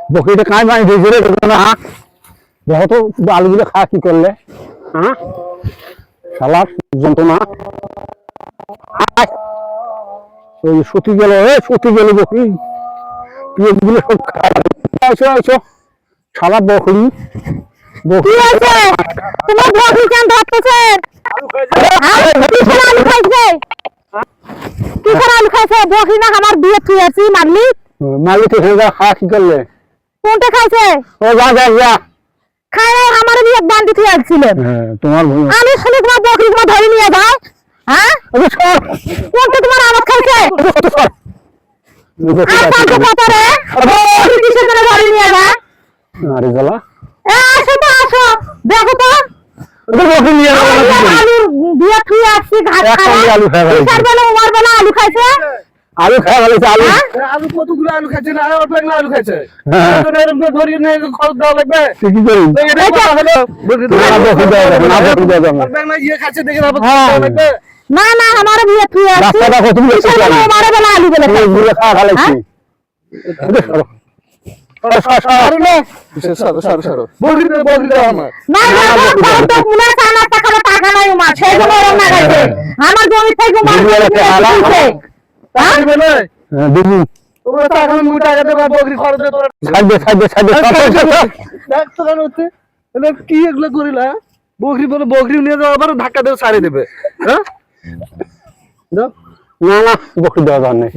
বকরিটা কাই মাই দিয়েছে রে না দেখো তো আলুগুলো খা কি করলে হ্যাঁ শালার যন্ত্রণা ওই সতী গেল বকরি পেটগুলো সব আইসো আইসো শালা বকরি কি হয়েছে তোমার বকরি কেন ধরতেছে আলু খাইছে কি করে আলু খাইছে বকরি না আমার বিয়ে তুই আছি মারলি মালিক এখানে খা কি করলে কোনটা খাইছে ও যা যা যা খাই নাই আমার বিয়ে বান্দি তুই আসছিল হ্যাঁ তোমার আমি শুনে তোমার বকরি তোমার ধরে নিয়ে যায় হ্যাঁ কোনটা তোমার আমার খাইছে আর কালকে কত রে বকরি কিসের জন্য ধরে নিয়ে যায় আরে জ্বালা আসো তো আসো দেখো তো বকরি নিয়ে আলু বিয়ে তুই আসছি ঘাট খাওয়া আলু খাওয়া কিসের বেলা উমার বেলা আলু খাইছে আলু খাওয়া গেছে আলু আলু কতগুলো আলু খাইছে না অল্প একলা আলু খাইছে হ্যাঁ। ধরি নিয়ে খরচ দেওয়া লাগবে কি করি না বকরি দেওয়া যাবে না বকরি দেওয়া যাবে না। অল্প একলা ইয়ে খাচ্ছে দেখে আবার হ্যাঁ। দেওয়া লাগবে না না আমার বিয়ে তুই আসছি রাস্তা দেখো তুমি কিসের বেলা উমার বেলা আলু বেলা খাইছে ঘুরে খাওয়া খালাইছি বকরি দেওয়া আমার না না তো মুনা সানা টাকা নাই উমা সেই জন্য ওরম না গাইছে আমার জমি থেকে উমা তাই বলে দিদি তোমরা তো এখন মুই টাকা দেবা বকরি খরচ দে তোরা সাইডে দেখ তো কেন হচ্ছে এটা কি এগুলো করিলা বকরি বলে বকরি নিয়ে যাও আবার ধাক্কা দেও ছাড়ি দেবে হ্যাঁ দাও না না বকরি দেওয়া যাবে না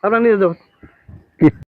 আপনারা নিয়ে যাও